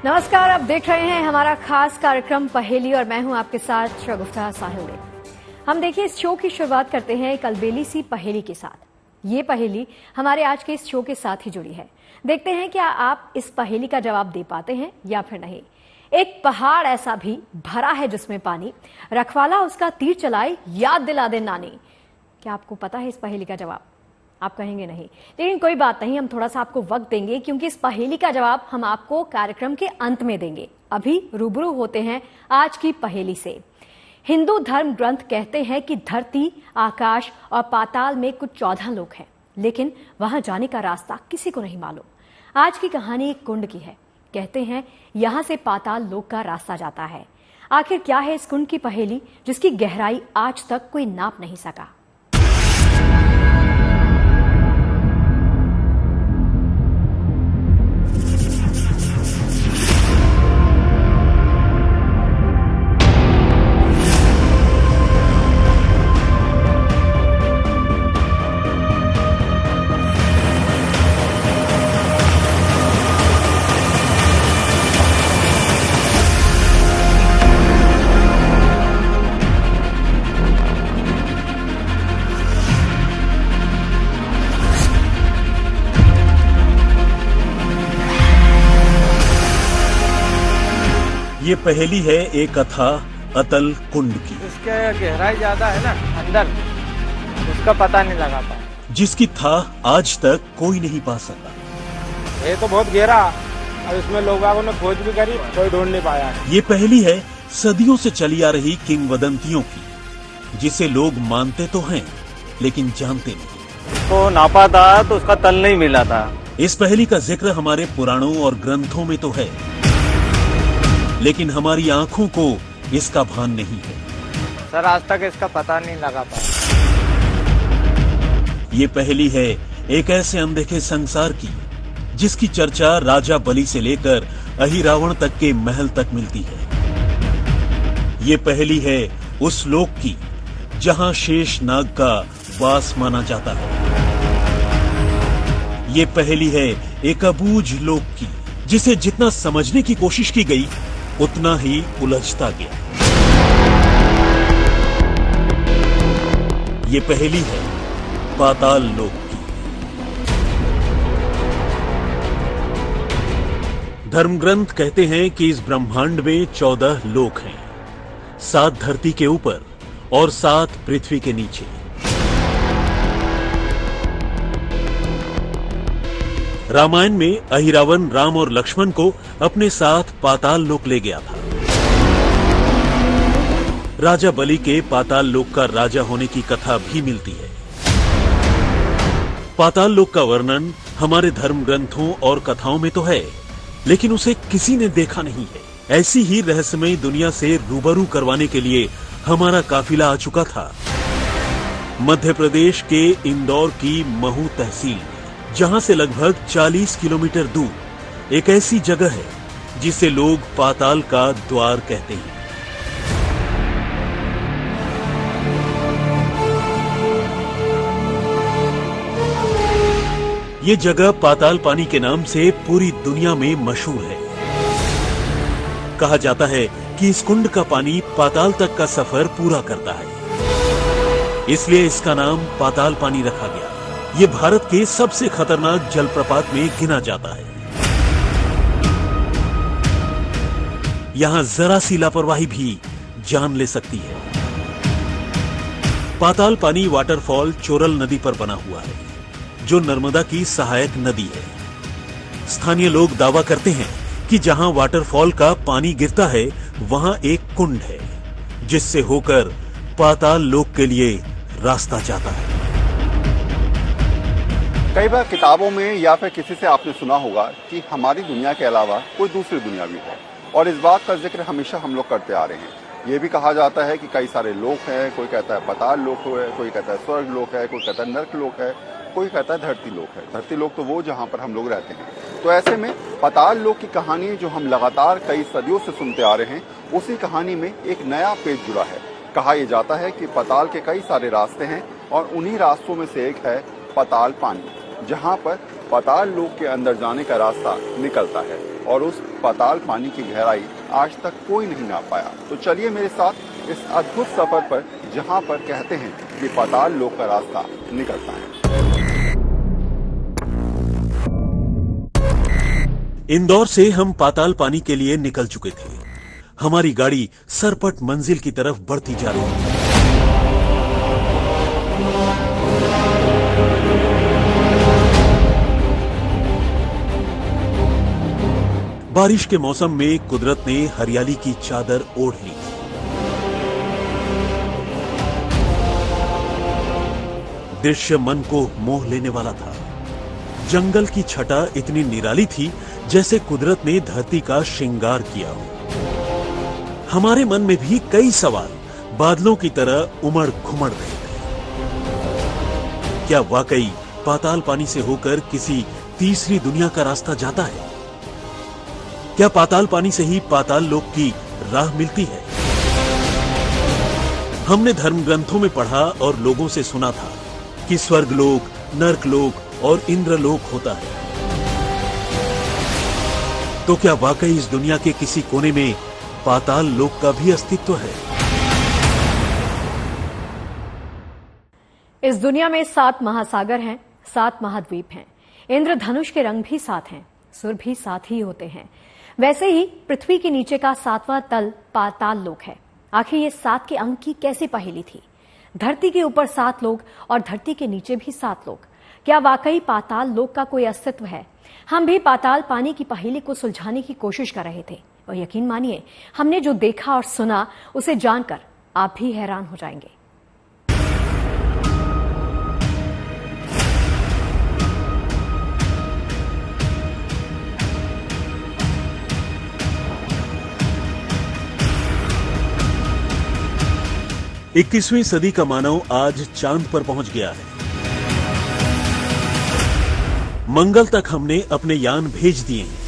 नमस्कार, आप देख रहे हैं हमारा खास कार्यक्रम पहेली और मैं हूं आपके साथ शगुफ्ता साहिल। हम देखिए इस शो की शुरुआत करते हैं एक अलबेली सी पहेली के साथ। ये पहेली हमारे आज के इस शो के साथ ही जुड़ी है। देखते हैं क्या आप इस पहेली का जवाब दे पाते हैं या फिर नहीं। एक पहाड़ ऐसा भी भरा है जिसमें पानी, रखवाला उसका तीर चलाए याद दिला दे नानी। क्या आपको पता है इस पहेली का जवाब? आप कहेंगे नहीं, लेकिन कोई बात नहीं, हम थोड़ा सा आपको वक्त देंगे क्योंकि इस पहेली का जवाब हम आपको कार्यक्रम के अंत में देंगे। अभी रूबरू होते हैं आज की पहेली से। हिंदू धर्म ग्रंथ कहते हैं कि धरती, आकाश और पाताल में कुछ 14 लोक हैं, लेकिन वहां जाने का रास्ता किसी को नहीं मालूम। आज की कहानी एक कुंड की है। कहते हैं यहां से पाताल लोक का रास्ता जाता है। आखिर क्या है इस कुंड की पहेली जिसकी गहराई आज तक कोई नाप नहीं सका? ये पहेली है एक अथाह अतल कुंड की, इसके गहराई ज्यादा है ना अंदर, उसका पता नहीं लगा पाया, जिसकी था आज तक कोई नहीं पा सका। ये तो बहुत गहरा और इसमें लोगों ने खोज भी करी, कोई ढूंढ नहीं पाया। ये पहेली है सदियों से चली आ रही किंवदंतियों की, जिसे लोग मानते तो हैं लेकिन जानते नहीं। तो नापा था तो उसका तल नहीं मिला था। इस पहेली का जिक्र हमारे पुराणों और ग्रंथों में तो है, लेकिन हमारी आंखों को इसका भान नहीं है। सर आज तक इसका पता नहीं लगा पाया। ये पहेली है एक ऐसे अनदेखे संसार की जिसकी चर्चा राजा बलि से लेकर अहिरावण तक के महल तक मिलती है। ये पहेली है उस लोक की जहां शेष नाग का वास माना जाता है। ये पहेली है एक अबूझ लोक की जिसे जितना समझने की कोशिश की गई उतना ही उलझता गया। ये पहेली है पाताल लोक की। धर्मग्रंथ कहते हैं कि इस ब्रह्मांड में 14 लोक हैं, 7 धरती के ऊपर और 7 पृथ्वी के नीचे। रामायण में अहिरावण राम और लक्ष्मण को अपने साथ पाताल लोक ले गया था। राजा बलि के पाताल लोक का राजा होने की कथा भी मिलती है। पाताल लोक का वर्णन हमारे धर्म ग्रंथों और कथाओं में तो है, लेकिन उसे किसी ने देखा नहीं है। ऐसी ही रहस्यमय दुनिया से रूबरू करवाने के लिए हमारा काफिला आ चुका था मध्य प्रदेश के इंदौर की महू तहसील, जहां से लगभग 40 किलोमीटर दूर एक ऐसी जगह है जिसे लोग पाताल का द्वार कहते हैं। ये जगह पाताल पानी के नाम से पूरी दुनिया में मशहूर है। कहा जाता है कि इस कुंड का पानी पाताल तक का सफर पूरा करता है, इसलिए इसका नाम पाताल पानी रखा गया। ये भारत के सबसे खतरनाक जलप्रपात में गिना जाता है। यहां जरा सी लापरवाही भी जान ले सकती है। पाताल पानी वाटरफॉल चोरल नदी पर बना हुआ है, जो नर्मदा की सहायक नदी है। स्थानीय लोग दावा करते हैं कि जहां वाटरफॉल का पानी गिरता है वहां एक कुंड है, जिससे होकर पाताल लोक के लिए रास्ता जाता है। कई बार किताबों में या फिर किसी से आपने सुना होगा कि हमारी दुनिया के अलावा कोई दूसरी दुनिया भी है, और इस बात का जिक्र हमेशा हम लोग करते आ रहे हैं। ये भी कहा जाता है कि कई सारे लोक हैं, कोई कहता है पाताल लोक है, कोई कहता है स्वर्ग लोक है, कोई कहता है नर्क लोक है, कोई कहता है धरती लोक है। धरती लोक तो वो जहाँ पर हम लोग रहते हैं। तो ऐसे में पाताल लोक की कहानी जो हम लगातार कई सदियों से सुनते आ रहे हैं, उसी कहानी में एक नया पेज जुड़ा है। कहा यह जाता है कि पाताल के कई सारे रास्ते हैं और उन्हीं रास्तों में से एक है पाताल पानी। जहां पर पाताल लोक के अंदर जाने का रास्ता निकलता है और उस पाताल पानी की गहराई आज तक कोई नहीं नाप पाया। तो चलिए मेरे साथ इस अद्भुत सफर पर, जहां पर कहते हैं कि पाताल लोक का रास्ता निकलता है। इंदौर से हम पाताल पानी के लिए निकल चुके थे। हमारी गाड़ी सरपट मंजिल की तरफ बढ़ती जा रही थी। बारिश के मौसम में कुदरत ने हरियाली की चादर ओढ़ ली। दृश्य मन को मोह लेने वाला था। जंगल की छटा इतनी निराली थी जैसे कुदरत ने धरती का श्रृंगार किया हो। हमारे मन में भी कई सवाल बादलों की तरह उमड़ घुमड़ रहे थे। क्या वाकई पाताल पानी से होकर किसी तीसरी दुनिया का रास्ता जाता है? क्या पाताल पानी से ही पाताल लोक की राह मिलती है? हमने धर्म ग्रंथों में पढ़ा और लोगों से सुना था कि स्वर्गलोक, नर्कलोक और इंद्रलोक होता है। तो क्या वाकई इस दुनिया के किसी कोने में पाताल लोक का भी अस्तित्व है? इस दुनिया में 7 महासागर हैं, 7 महाद्वीप हैं। इंद्रधनुष के रंग भी 7 हैं, सुर भी 7 ही होते हैं। वैसे ही पृथ्वी के नीचे का 7वां तल पाताल लोक है। आखिर ये 7 के अंक की कैसे पहेली थी? धरती के ऊपर 7 लोग और धरती के नीचे भी 7 लोग। क्या वाकई पाताल लोक का कोई अस्तित्व है? हम भी पाताल पानी की पहेली को सुलझाने की कोशिश कर रहे थे और यकीन मानिए, हमने जो देखा और सुना उसे जानकर आप भी हैरान हो जाएंगे। इक्कीसवीं सदी का मानव आज चांद पर पहुंच गया है। मंगल तक हमने अपने यान भेज दिए हैं।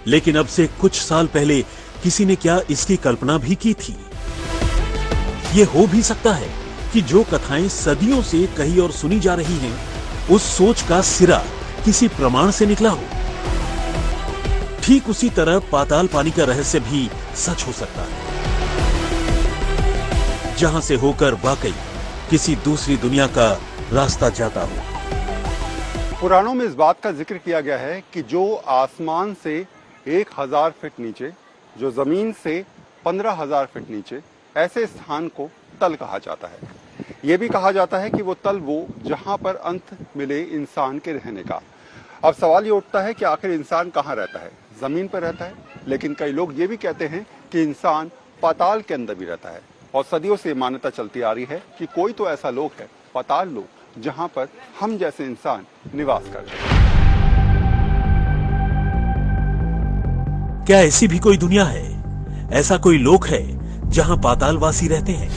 लेकिन अब से कुछ साल पहले किसी ने क्या इसकी कल्पना भी की थी? ये हो भी सकता है कि जो कथाएं सदियों से कही और सुनी जा रही हैं, उस सोच का सिरा किसी प्रमाण से निकला हो। ठीक उसी तरह पाताल पानी का रहस्य भी सच हो सकता है, जहां से होकर वाकई किसी दूसरी दुनिया का रास्ता जाता हो। पुराणों में इस बात का जिक्र किया गया है कि जो आसमान से 1000 फीट नीचे, जो जमीन से 15,000 फीट नीचे, ऐसे स्थान को तल कहा जाता है। यह भी कहा जाता है कि वो तल वो जहां पर अंत मिले इंसान के रहने का। अब सवाल ये उठता है कि आखिर इंसान कहाँ रहता है? जमीन पर रहता है, लेकिन कई लोग ये भी कहते हैं कि इंसान पाताल के अंदर भी रहता है। और सदियों से मान्यता चलती आ रही है कि कोई तो ऐसा लोक है, पाताल लोक, जहां पर हम जैसे इंसान निवास करते हैं। क्या ऐसी भी कोई दुनिया है? ऐसा कोई लोक है जहां पातालवासी रहते हैं?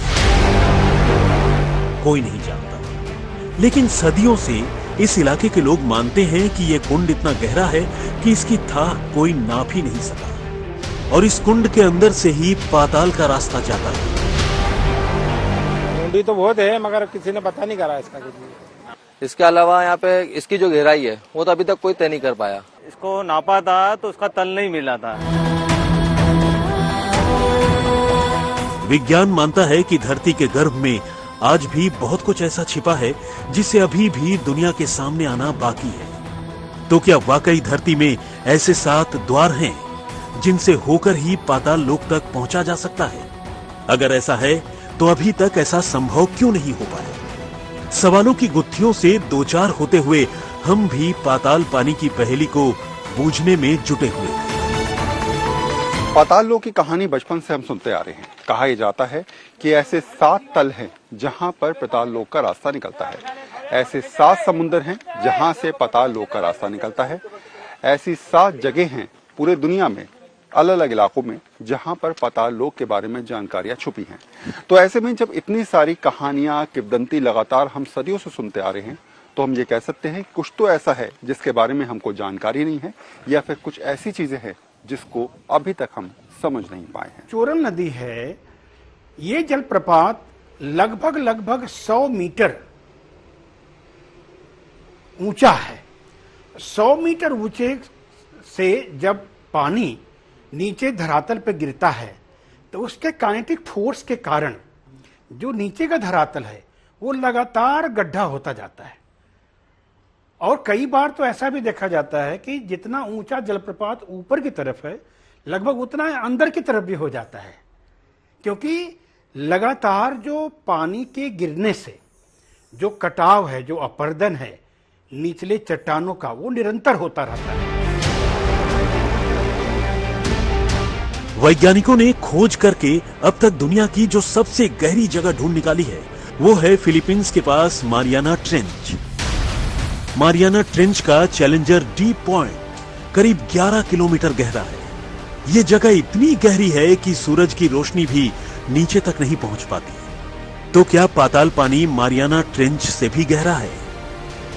कोई नहीं जानता, लेकिन सदियों से इस इलाके के लोग मानते हैं कि यह कुंड इतना गहरा है कि इसकी थाह कोई नाप ही नहीं सका, और इस कुंड के अंदर से ही पाताल का रास्ता जाता है। कुंडी तो बहुत है, मगर किसी ने पता नहीं करा इसका कुछ। इसके अलावा यहाँ पे इसकी जो गहराई है वो तो अभी तक कोई तय नहीं कर पाया। इसको नापा था तो उसका तल नहीं मिला था। विज्ञान मानता है कि धरती के गर्भ में आज भी बहुत कुछ ऐसा छिपा है जिसे अभी भी दुनिया के सामने आना बाकी है। तो क्या वाकई धरती में ऐसे 7 द्वार हैं जिनसे होकर ही पाताल लोक तक पहुंचा जा सकता है? अगर ऐसा है तो अभी तक ऐसा संभव क्यों नहीं हो पाया? सवालों की गुत्थियों से दो चार होते हुए हम भी पाताल पानी की पहेली को बूझने में जुटे हुए हैं। पाताल लोक की कहानी बचपन से हम सुनते आ रहे हैं। कहा यह जाता है कि ऐसे 7 तल हैं जहां पर पाताल लोक का रास्ता निकलता है। ऐसे 7 समुद्र हैं जहां से पाताल लोक का रास्ता निकलता है। ऐसी 7 जगह हैं पूरे दुनिया में, अलग अलग इलाकों में, जहां पर पाताल लोक के बारे में जानकारियां छुपी हैं। तो ऐसे में जब इतनी सारी कहानियां, किंवदंती लगातार हम सदियों से सुनते आ रहे हैं, तो हम ये कह सकते हैं कुछ तो ऐसा है जिसके बारे में हमको जानकारी नहीं है, या फिर कुछ ऐसी चीजें हैं जिसको अभी तक हम समझ नहीं पाए हैं। चोरल नदी है, ये जलप्रपात लगभग 100 मीटर ऊंचा है। 100 मीटर ऊंचे से जब पानी नीचे धरातल पर गिरता है तो उसके काइनेटिक फोर्स के कारण जो नीचे का धरातल है वो लगातार गड्ढा होता जाता है। और कई बार तो ऐसा भी देखा जाता है कि जितना ऊंचा जलप्रपात ऊपर की तरफ है लगभग उतना अंदर की तरफ भी हो जाता है, क्योंकि लगातार जो पानी के गिरने से जो कटाव है, जो अपर्दन है निचले चट्टानों का, वो निरंतर होता रहता है। वैज्ञानिकों ने खोज करके अब तक दुनिया की जो सबसे गहरी जगह ढूंढ निकाली है वो है फिलीपींस के पास मारियाना ट्रेंच। मारियाना ट्रेंच का चैलेंजर डीप पॉइंट करीब 11 किलोमीटर गहरा है। ये जगह इतनी गहरी है कि सूरज की रोशनी भी नीचे तक नहीं पहुंच पाती। तो क्या पाताल पानी मारियाना ट्रेंच से भी गहरा है?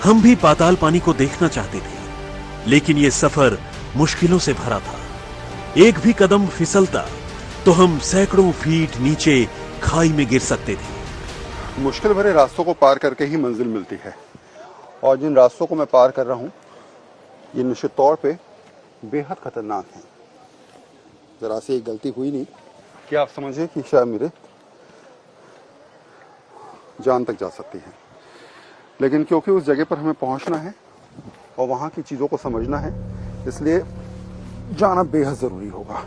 हम भी पाताल पानी को देखना चाहते थे, लेकिन ये सफर मुश्किलों से भरा था। एक भी कदम फिसलता तो हम सैकड़ों फीट नीचे खाई में गिर सकते थे। मुश्किल भरे रास्तों को पार करके ही मंजिल मिलती है, और जिन रास्तों को मैं पार कर रहा हूं ये निश्चित तौर पे बेहद खतरनाक हैं। जरा से एक गलती हुई नहीं कि आप समझिए कि शायद मेरे जान तक जा सकती है, लेकिन क्योंकि उस जगह पर हमें पहुंचना है और वहां की चीजों को समझना है, इसलिए जाना बेहद जरूरी होगा।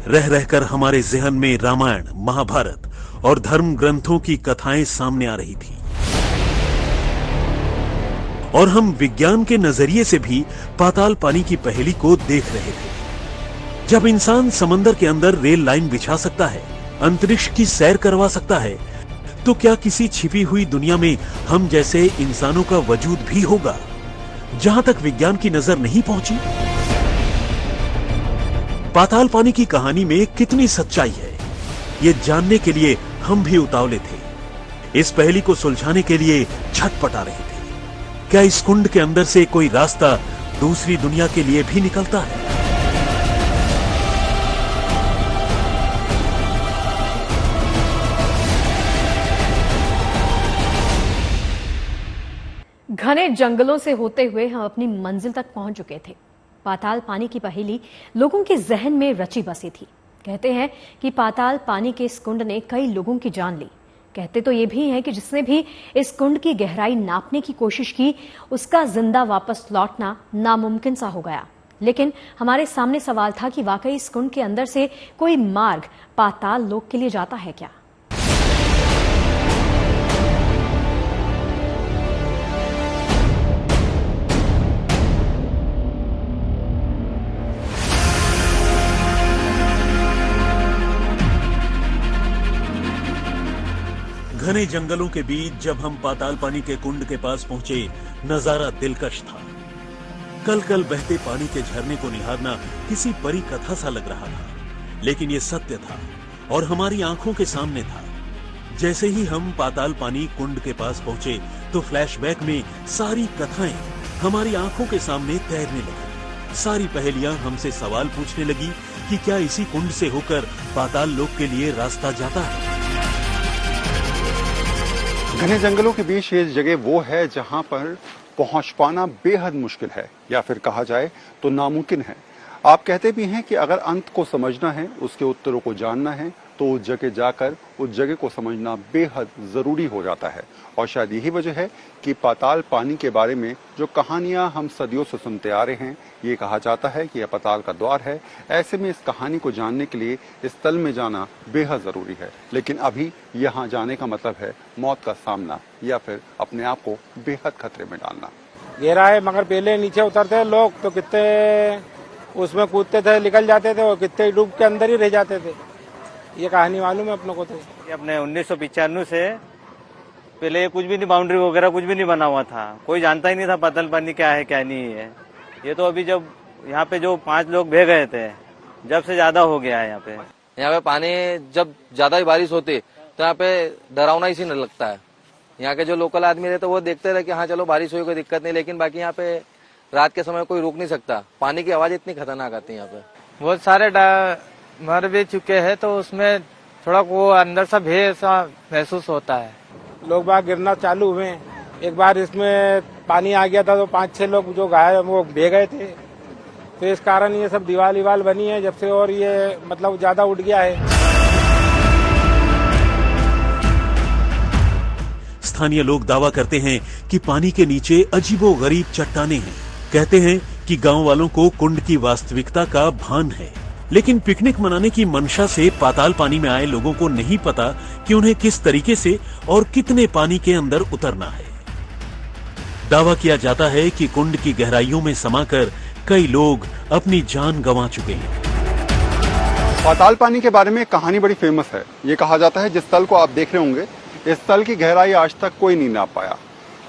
रह रहकर हमारे ज़हन में रामायण, महाभारत और धर्म ग्रंथों की कथाएं सामने आ रही थी, और हम विज्ञान के नजरिए से भी पाताल पानी की पहेली को देख रहे थे। जब इंसान समंदर के अंदर रेल लाइन बिछा सकता है, अंतरिक्ष की सैर करवा सकता है, तो क्या किसी छिपी हुई दुनिया में हम जैसे इंसानों का वजूद भी होगा, जहां तक विज्ञान की नजर नहीं पहुंची? पाताल पानी की कहानी में कितनी सच्चाई है, ये जानने के लिए हम भी उतावले थे। इस पहेली को सुलझाने के लिए छटपटा रहे थे। क्या इस कुंड के अंदर से कोई रास्ता दूसरी दुनिया के लिए भी निकलता है? घने जंगलों से होते हुए हम अपनी मंजिल तक पहुंच चुके थे। पाताल पानी की पहेली लोगों के जहन में रची बसी थी। कहते हैं कि पाताल पानी के इस कुंड ने कई लोगों की जान ली। कहते तो ये भी हैं कि जिसने भी इस कुंड की गहराई नापने की कोशिश की, उसका जिंदा वापस लौटना नामुमकिन सा हो गया। लेकिन हमारे सामने सवाल था कि वाकई इस कुंड के अंदर से कोई मार्ग पाताल लोक के लिए जाता है क्या? घने जंगलों के बीच जब हम पाताल पानी के कुंड के पास पहुंचे, नजारा दिलकश था। कल कल बहते पानी के झरने को निहारना किसी परी कथा सा लग रहा था, लेकिन ये सत्य था और हमारी आंखों के सामने था। जैसे ही हम पाताल पानी कुंड के पास पहुंचे तो फ्लैशबैक में सारी कथाएं हमारी आंखों के सामने तैरने लगी। सारी पहेलियां हमसे सवाल पूछने लगी कि क्या इसी कुंड से होकर पाताल लोक के लिए रास्ता जाता है। घने जंगलों के बीच ये जगह वो है जहां पर पहुंच पाना बेहद मुश्किल है, या फिर कहा जाए तो नामुमकिन है। आप कहते भी हैं कि अगर अंत को समझना है, उसके उत्तरों को जानना है, तो उस जगह जाकर उस जगह को समझना बेहद जरूरी हो जाता है। और शायद यही वजह है कि पाताल पानी के बारे में जो कहानियां हम सदियों से सुनते आ रहे हैं, ये कहा जाता है कि यह पाताल का द्वार है। ऐसे में इस कहानी को जानने के लिए इस तल में जाना बेहद जरूरी है। लेकिन अभी यहाँ जाने का मतलब है मौत का सामना, या फिर अपने आप को बेहद खतरे में डालना। गहरा है, मगर पहले नीचे उतरते लोग तो कितने उसमें कूदते थे, निकल जाते थे, और कितने डूब के अंदर ही रह जाते थे। ये कहानी मालूम है अपनों को। तो ये अपने 1995 से पहले ये कुछ भी नहीं, बाउंड्री वगैरह कुछ भी नहीं बना हुआ था। कोई जानता ही नहीं था पाताल पानी क्या है क्या नहीं है। ये तो अभी जब यहाँ पे जो 5 लोग बह गए थे, जब से ज्यादा हो गया है यहाँ पे। यहाँ पे पानी जब ज्यादा ही बारिश होती तो यहाँ पे डरावना ही सी नहीं लगता है। यहाँ के जो लोकल आदमी रहते वो देखते रहे कि हाँ चलो बारिश हुई कोई दिक्कत नहीं, लेकिन बाकी यहाँ पे रात के समय कोई रुक नहीं सकता। पानी की आवाज इतनी खतरनाक आती है यहाँ पे। बहुत सारे मर भी चुके हैं, तो उसमें थोड़ा वो अंदर सा भय सा महसूस होता है। लोग बाग गिरना चालू हुए। एक बार इसमें पानी आ गया था तो 5-6 लोग जो घायल वो बह गए थे। तो इस कारण ये सब दीवार बनी है जब से, और ये मतलब ज्यादा उठ गया है। स्थानीय लोग दावा करते हैं कि पानी के नीचे अजीबोगरीब चट्टानें हैं। कहते हैं कि गांव वालों को कुंड की वास्तविकता का भान है, लेकिन पिकनिक मनाने की मंशा से पाताल पानी में आए लोगों को नहीं पता कि उन्हें किस तरीके से और कितने पानी के अंदर उतरना है। दावा किया जाता है कि कुंड की गहराइयों में समाकर कई लोग अपनी जान गंवा चुके हैं। पाताल पानी के बारे में एक कहानी बड़ी फेमस है। ये कहा जाता है जिस तल को आप देख रहे होंगे, इस तल की गहराई आज तक कोई नहीं नाप पाया।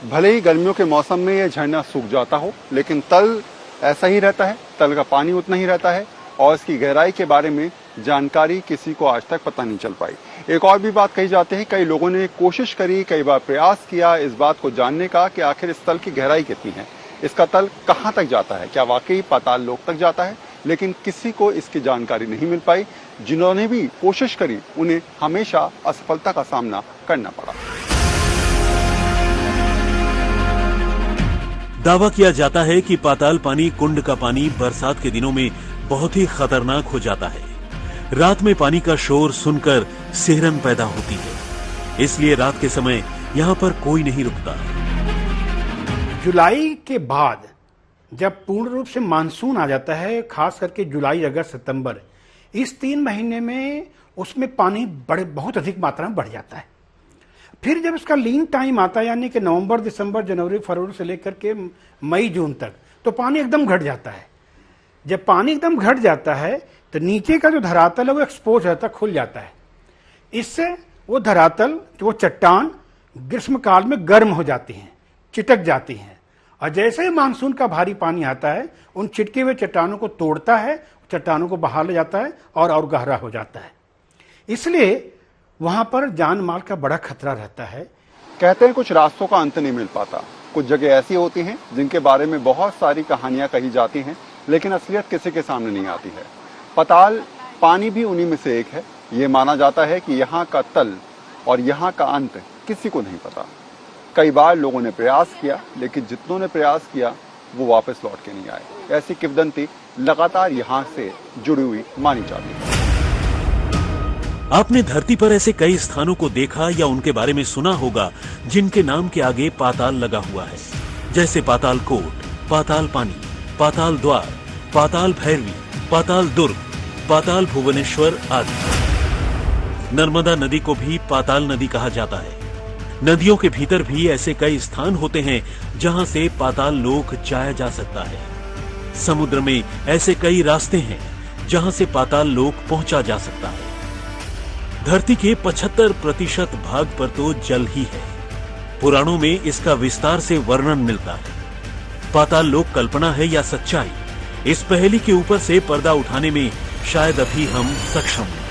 भले ही गर्मियों के मौसम में यह झरना सूख जाता हो, लेकिन तल ऐसा ही रहता है, तल का पानी उतना ही रहता है और इसकी गहराई के बारे में जानकारी किसी को आज तक पता नहीं चल पाई। एक और भी बात कही जाती है, कई लोगों ने कोशिश करी, कई बार प्रयास किया इस बात को जानने का कि आखिर इस तल की गहराई कितनी है, इसका तल कहाँ तक जाता है, क्या वाकई पाताल लोक तक जाता है, लेकिन किसी को इसकी जानकारी नहीं मिल पाई। जिन्होंने भी कोशिश करी उन्हें हमेशा असफलता का सामना करना पड़ा। दावा किया जाता है कि पाताल पानी कुंड का पानी बरसात के दिनों में बहुत ही खतरनाक हो जाता है। रात में पानी का शोर सुनकर सिहरन पैदा होती है, इसलिए रात के समय यहाँ पर कोई नहीं रुकता। जुलाई के बाद जब पूर्ण रूप से मानसून आ जाता है, खास करके जुलाई, अगस्त, सितंबर, इस 3 महीने में उसमें पानी बहुत अधिक मात्रा में बढ़ जाता है। फिर जब इसका लीन टाइम आता है, यानी कि नवंबर, दिसंबर, जनवरी, फरवरी से लेकर के मई, जून तक, तो पानी एकदम घट जाता है। जब पानी एकदम घट जाता है तो नीचे का जो धरातल है वो एक्सपोज रहता, खुल जाता है। इससे वो धरातल, वो चट्टान ग्रीष्म काल में गर्म हो जाती हैं, चिटक जाती हैं, और जैसे ही मानसून का भारी पानी आता है उन चिटके हुए चट्टानों को तोड़ता है, चट्टानों को बहा ले जाता है और गहरा हो जाता है। इसलिए वहां पर जान माल का बड़ा खतरा रहता है। कहते हैं कुछ रास्तों का अंत नहीं मिल पाता। कुछ जगह ऐसी होती हैं जिनके बारे में बहुत सारी कहानियां कही जाती हैं, लेकिन असलियत किसी के सामने नहीं आती है। पाताल पानी भी उन्हीं में से एक है। ये माना जाता है कि यहाँ का तल और यहाँ का अंत किसी को नहीं पता। कई बार लोगों ने प्रयास किया, लेकिन जितनों ने प्रयास किया वो वापस लौट के नहीं आए। ऐसी किंवदंती लगातार यहाँ से जुड़ी हुई मानी जाती है। आपने धरती पर ऐसे कई स्थानों को देखा या उनके बारे में सुना होगा जिनके नाम के आगे पाताल लगा हुआ है, जैसे पाताल कोट, पाताल पानी, पाताल द्वार, पाताल भैरवी, पाताल दुर्ग, पाताल भुवनेश्वर आदि। नर्मदा नदी को भी पाताल नदी कहा जाता है। नदियों के भीतर भी ऐसे कई स्थान होते हैं जहां से पाताल लोक जाया जा सकता है। समुद्र में ऐसे कई रास्ते हैं जहां से पाताल लोक पहुंचा जा सकता है। धरती के 75% भाग पर तो जल ही है। पुराणों में इसका विस्तार से वर्णन मिलता है। पाताल लोक कल्पना है या सच्चाई, इस पहेली के ऊपर से पर्दा उठाने में शायद अभी हम सक्षम हैं।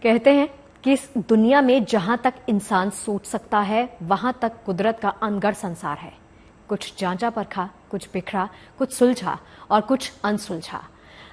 कहते हैं कि इस दुनिया में जहां तक इंसान सोच सकता है वहां तक कुदरत का अनगढ़ संसार है। कुछ जांचा परखा, कुछ बिखरा, कुछ सुलझा और कुछ अनसुलझा।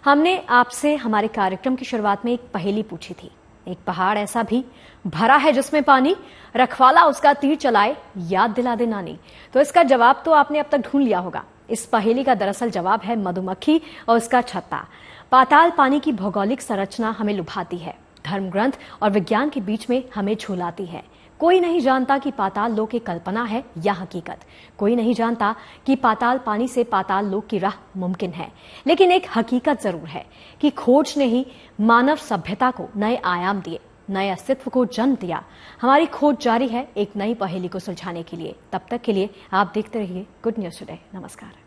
हमने आपसे हमारे कार्यक्रम की शुरुआत में एक पहेली पूछी थी। एक पहाड़ ऐसा भी भरा है जिसमें पानी, रखवाला उसका तीर चलाए, याद दिला दे नानी। तो इसका जवाब तो आपने अब तक ढूंढ लिया होगा। इस पहेली का दरअसल जवाब है मधुमक्खी और उसका छत्ता। पाताल पानी की भौगोलिक संरचना हमें लुभाती है, धर्म ग्रंथ और विज्ञान के बीच में हमें झुलाती है। कोई नहीं जानता कि पाताल लोक एक कल्पना है या हकीकत। कोई नहीं जानता कि पाताल पानी से पाताल लोक की राह मुमकिन है। लेकिन एक हकीकत जरूर है कि खोज ने ही मानव सभ्यता को नए आयाम दिए, नए अस्तित्व को जन्म दिया। हमारी खोज जारी है एक नई पहेली को सुलझाने के लिए। तब तक के लिए आप देखते रहिए गुड न्यूज टुडे। नमस्कार।